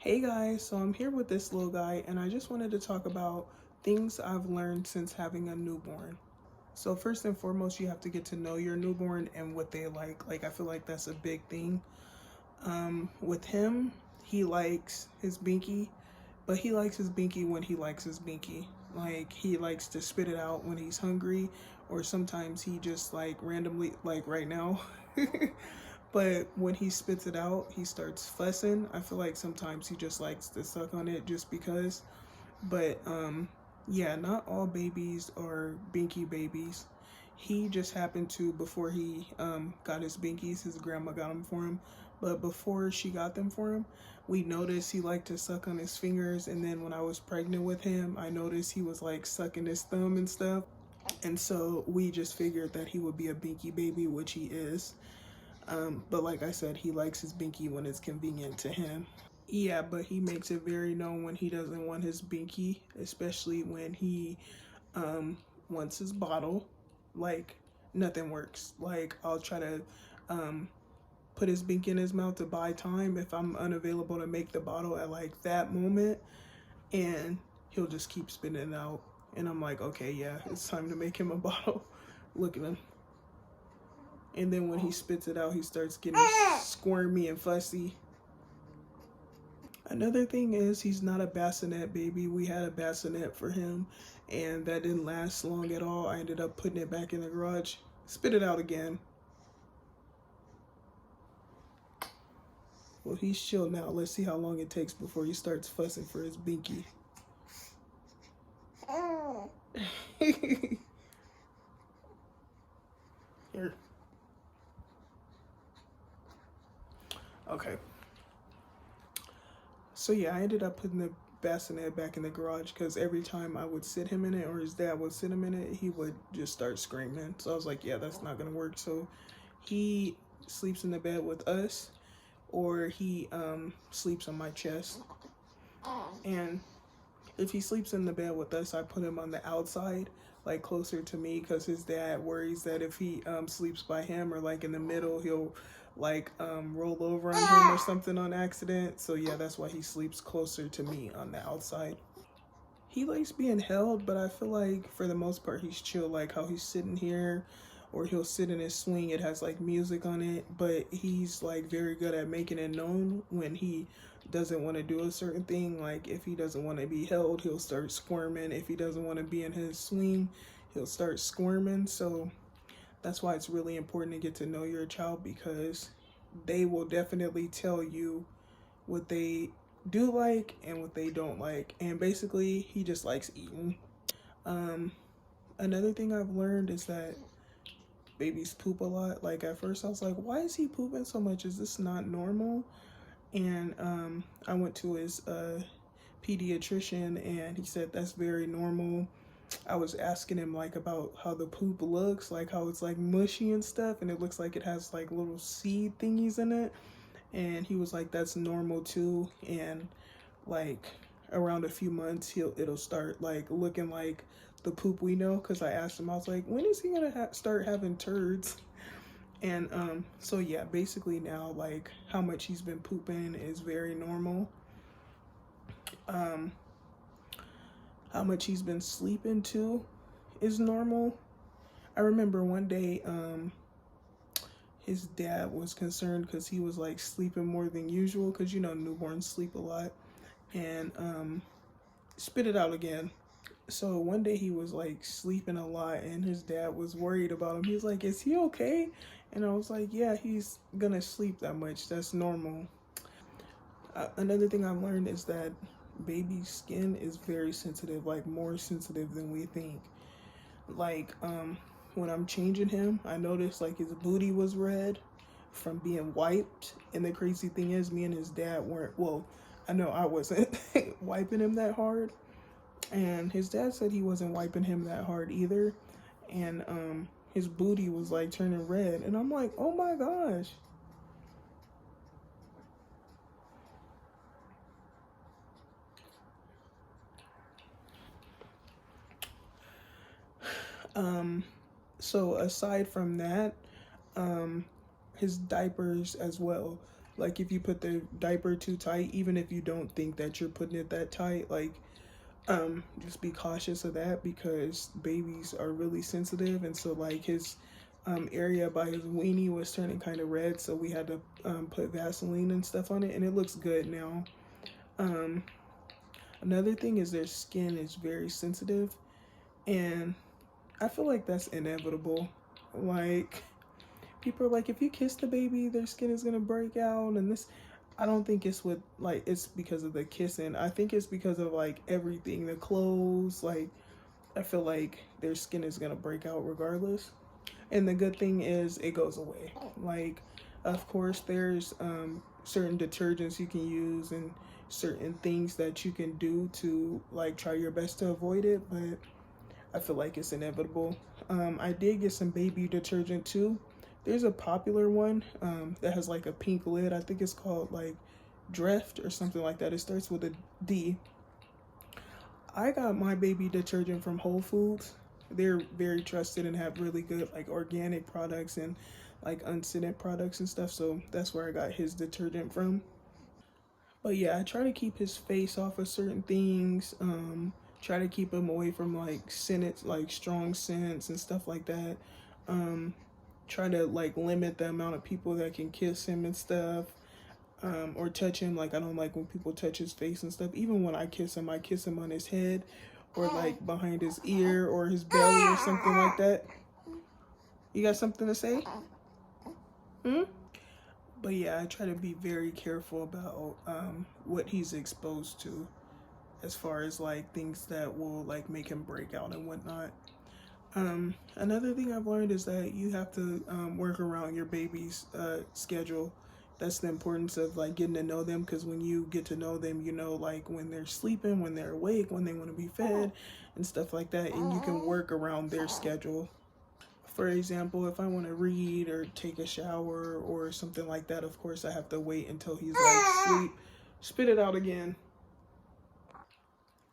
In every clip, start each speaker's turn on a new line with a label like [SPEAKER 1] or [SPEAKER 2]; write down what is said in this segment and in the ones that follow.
[SPEAKER 1] Hey guys, so I'm here with this little guy and I just wanted to talk about things I've learned since having a newborn. So first and foremost, you have to get to know your newborn and what they like. Like I feel like that's a big thing. With him, he likes his binky, but he likes his binky when he likes his binky. Like he likes to spit it out when he's hungry, or sometimes he just like randomly, like right now. But when he spits it out, he starts fussing. I feel like sometimes he just likes to suck on it just because. But yeah, not all babies are binky babies. He just happened to, before he got his binkies, his grandma got them for him. But before she got them for him, we noticed he liked to suck on his fingers. And then when I was pregnant with him, I noticed he was like sucking his thumb and stuff. And so we just figured that he would be a binky baby, which he is. But like I said, he likes his binky when it's convenient to him. Yeah, but he makes it very known when he doesn't want his binky, especially when he wants his bottle. Like nothing works. Like I'll try to um, put his binky in his mouth to buy time if I'm unavailable to make the bottle at like that moment, and he'll just keep spitting it out. And I'm like, okay, yeah, it's time to make him a bottle. Look at him. And then when he spits it out, he starts getting squirmy and fussy. Another thing is he's not a bassinet baby. We had a bassinet for him and that didn't last long at all. I ended up putting it back in the garage. Spit it out again. Well, he's chill now. Let's see how long it takes before he starts fussing for his binky. Here. Okay. So yeah, I ended up putting the bassinet back in the garage because every time I would sit him in it or his dad would sit him in it, he would just start screaming. So I was like, yeah, that's not gonna work. So he sleeps in the bed with us, or he sleeps on my chest. And if he sleeps in the bed with us, I put him on the outside, like closer to me, because his dad worries that if he sleeps by him or like in the middle, he'll like roll over on him or something on accident. So yeah, that's why he sleeps closer to me on the outside. He likes being held, but I feel like for the most part he's chill. Like how he's sitting here, or he'll sit in his swing, it has like music on it, but he's like very good at making it known when he doesn't want to do a certain thing. Like if he doesn't want to be held, he'll start squirming. If he doesn't want to be in his swing, he'll start squirming. So that's why it's really important to get to know your child, because they will definitely tell you what they do like and what they don't like. And basically, he just likes eating. Another thing I've learned is that babies poop a lot. Like at first I was like, why is he pooping so much? Is this not normal? And I went to his pediatrician and he said that's very normal. I was asking him like about how the poop looks, like how it's like mushy and stuff, and it looks like it has like little seed thingies in it. And he was like, that's normal too. And like around a few months, it'll start like looking like the poop we know. Because I asked him, I was like, when is he gonna start having turds? And so yeah, basically now like how much he's been pooping is very normal. How much he's been sleeping too is normal. I remember one day his dad was concerned because he was like sleeping more than usual, because you know newborns sleep a lot, and spit it out again. So one day he was like sleeping a lot and his dad was worried about him. He was like, is he okay? And I was like, yeah, he's gonna sleep that much, that's normal. Another thing I've learned is that baby skin is very sensitive, like more sensitive than we think. Like when I'm changing him, I noticed like his booty was red from being wiped. And the crazy thing is, me and his dad weren't, well, I know I wasn't wiping him that hard, and his dad said he wasn't wiping him that hard either. And his booty was like turning red, and I'm like, oh my gosh. So aside from that, his diapers as well. Like if you put the diaper too tight, even if you don't think that you're putting it that tight, like just be cautious of that because babies are really sensitive, and so like his area by his weenie was turning kind of red, so we had to put Vaseline and stuff on it, and it looks good now. Um, Another thing is their skin is very sensitive, and I feel like that's inevitable. Like people are like, if you kiss the baby, their skin is gonna break out, and this. I don't think it's with like it's because of the kissing. I think it's because of like everything, the clothes. Like I feel like their skin is gonna break out regardless. And the good thing is it goes away. Like, of course, there's certain detergents you can use and certain things that you can do to like try your best to avoid it, but I feel like it's inevitable. I did get some baby detergent too. There's a popular one that has like a pink lid. I think it's called like Drift or something like that. It starts with a D. I got my baby detergent from Whole Foods. They're very trusted and have really good like organic products and like unscented products and stuff. So that's where I got his detergent from. But yeah, I try to keep his face off of certain things. Try to keep him away from like scents, like strong scents and stuff like that. Um, Try to like limit the amount of people that can kiss him and stuff. Or touch him. Like I don't like when people touch his face and stuff. Even when I kiss him on his head, or like behind his ear or his belly or something like that. You got something to say? Hmm? But yeah, I try to be very careful about what he's exposed to, as far as like things that will like make him break out and whatnot. Another thing I've learned is that you have to work around your baby's schedule. That's the importance of like getting to know them, because when you get to know them, you know like when they're sleeping, when they're awake, when they want to be fed, and stuff like that, and you can work around their schedule. For example, if I want to read or take a shower or something like that, of course I have to wait until he's like sleep. Spit it out again.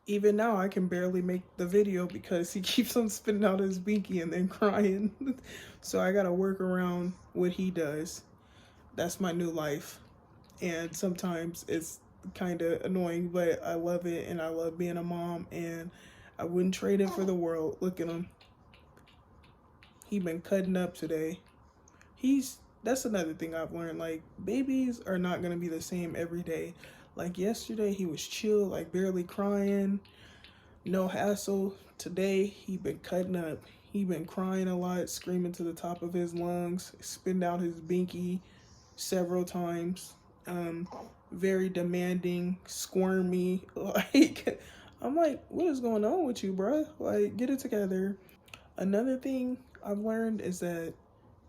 [SPEAKER 1] Even now I can barely make the video because he keeps on spitting out his binky and then crying. So I gotta work around what he does. That's my new life. And sometimes it's kind of annoying, but I love it, and I love being a mom, and I wouldn't trade it for the world. Look at him. He been cutting up today. That's another thing I've learned. Like babies are not gonna be the same every day. Like yesterday he was chill, like barely crying, no hassle. Today he been cutting up. He been crying a lot, screaming to the top of his lungs, spitting out his binky several times. Very demanding, squirmy. Like I'm like, what is going on with you, bruh? Like get it together. Another thing I've learned is that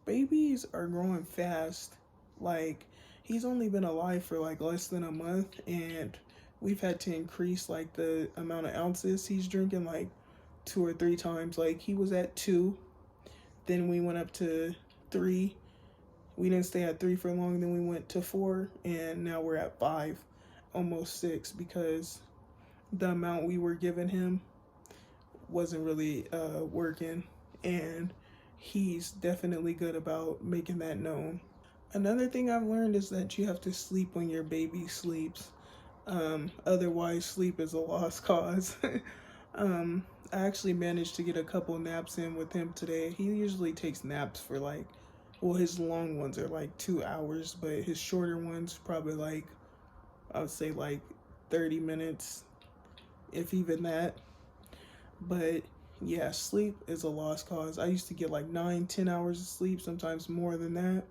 [SPEAKER 1] babies are growing fast. Like he's only been alive for like less than a month, and we've had to increase like the amount of ounces he's drinking like 2 or 3 times. Like he was at 2, then we went up to 3. We didn't stay at 3 for long, then we went to 4, and now we're at 5, almost 6, because the amount we were giving him wasn't really working, and he's definitely good about making that known. Another thing I've learned is that you have to sleep when your baby sleeps. Otherwise, sleep is a lost cause. I actually managed to get a couple naps in with him today. He usually takes naps for like, well, his long ones are like 2 hours, but his shorter ones probably like, I would say like 30 minutes, if even that. But yeah, sleep is a lost cause. I used to get like 9, 10 hours of sleep, sometimes more than that.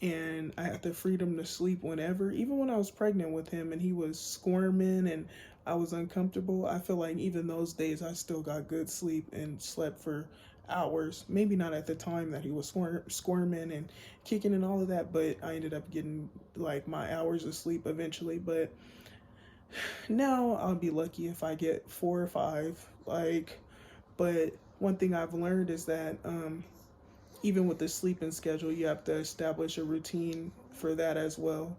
[SPEAKER 1] And I had the freedom to sleep whenever, even when I was pregnant with him and he was squirming and I was uncomfortable. I feel like even those days I still got good sleep and slept for hours. Maybe not at the time that he was squirming and kicking and all of that, but I ended up getting like my hours of sleep eventually. But now I'll be lucky if I get 4 or 5. Like, but one thing I've learned is that even with the sleeping schedule, you have to establish a routine for that as well.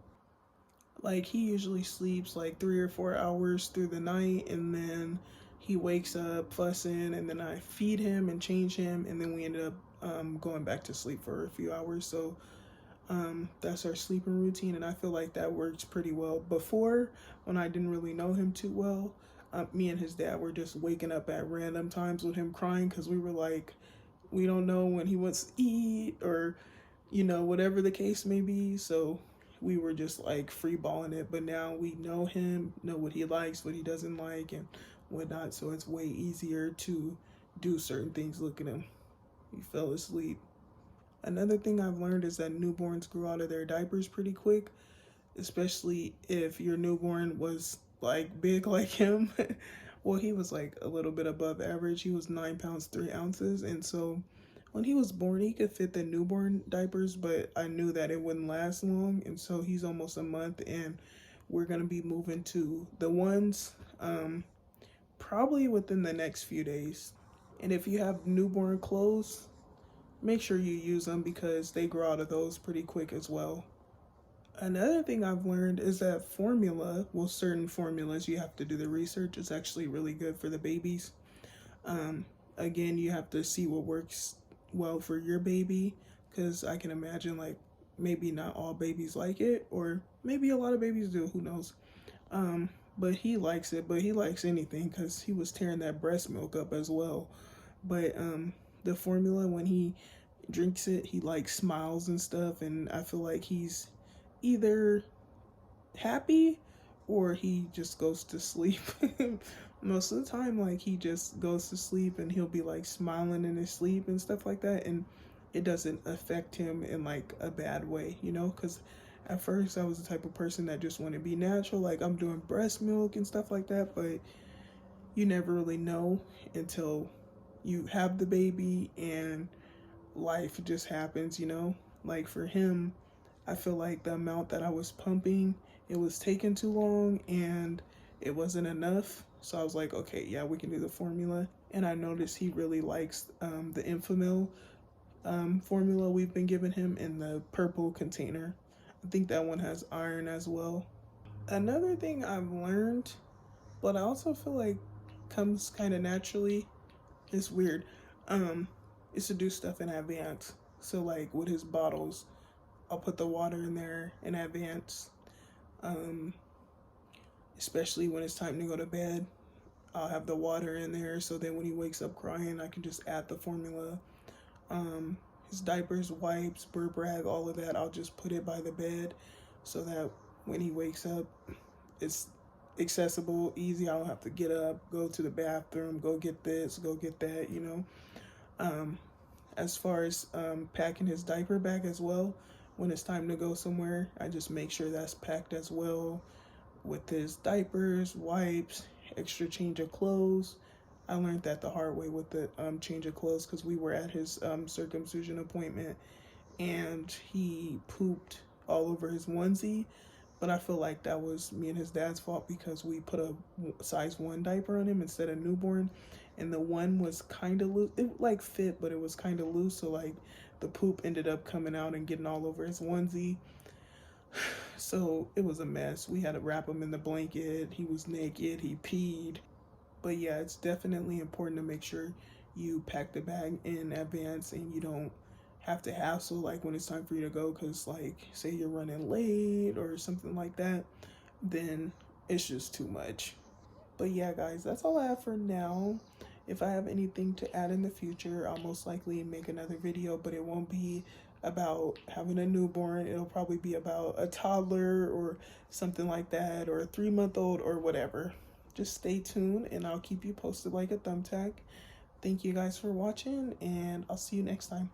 [SPEAKER 1] Like he usually sleeps like 3 or 4 hours through the night, and then he wakes up fussing, and then I feed him and change him, and then we ended up going back to sleep for a few hours. So That's our sleeping routine, and I feel like that works pretty well. Before, when I didn't really know him too well, me and his dad were just waking up at random times with him crying because we were like, we don't know when he wants to eat or, whatever the case may be. So we were just like free balling it. But now we know him, know what he likes, what he doesn't like, and whatnot. So it's way easier to do certain things. Look at him. He fell asleep. Another thing I've learned is that newborns grow out of their diapers pretty quick, especially if your newborn was like big like him. Well, he was like a little bit above average. He was 9 pounds 3 ounces, and so when he was born, he could fit the newborn diapers, but I knew that it wouldn't last long, and so he's almost a month, and we're gonna be moving to the ones probably within the next few days. And if you have newborn clothes, make sure you use them because they grow out of those pretty quick as well. Another thing I've learned is that formula, well, certain formulas, you have to do the research. It's actually really good for the babies. Um, Again, you have to see what works well for your baby because I can imagine like maybe not all babies like it, or maybe a lot of babies do, who knows. But he likes it, but he likes anything because he was tearing that breast milk up as well. But the formula, when he drinks it, he like smiles and stuff, and I feel like he's either happy or he just goes to sleep. Most of the time, like he just goes to sleep and he'll be like smiling in his sleep and stuff like that, and it doesn't affect him in like a bad way, because at first I was the type of person that just want to be natural, like I'm doing breast milk and stuff like that, but you never really know until you have the baby and life just happens. Like for him, I feel like the amount that I was pumping, it was taking too long and it wasn't enough. So I was like, okay, yeah, we can do the formula. And I noticed he really likes the Infamil formula we've been giving him in the purple container. I think that one has iron as well. Another thing I've learned, but I also feel like comes kind of naturally, it's weird, is to do stuff in advance. So like with his bottles, I'll put the water in there in advance, um, especially when it's time to go to bed. I'll have the water in there so that when he wakes up crying, I can just add the formula. His diapers, wipes, burp rag, all of that, I'll just put it by the bed so that when he wakes up, it's accessible, easy. I don't have to get up, go to the bathroom, go get this, go get that. As far as packing his diaper bag as well, when it's time to go somewhere, I just make sure that's packed as well with his diapers, wipes, extra change of clothes. I learned that the hard way with the change of clothes because we were at his circumcision appointment and he pooped all over his onesie. But I feel like that was me and his dad's fault because we put a size 1 diaper on him instead of newborn. And the one was kind of loose. It like fit, but it was kind of loose. So like the poop ended up coming out and getting all over his onesie. So it was a mess. We had to wrap him in the blanket. He was naked. He peed. But yeah, it's definitely important to make sure you pack the bag in advance and you don't have to hassle like when it's time for you to go, because like say you're running late or something like that, then it's just too much. But yeah, guys, that's all I have for now. If I have anything to add in the future, I'll most likely make another video, but it won't be about having a newborn. It'll probably be about a toddler or something like that, or a 3-month-old or whatever. Just stay tuned and I'll keep you posted like a thumbtack. Thank you guys for watching, and I'll see you next time.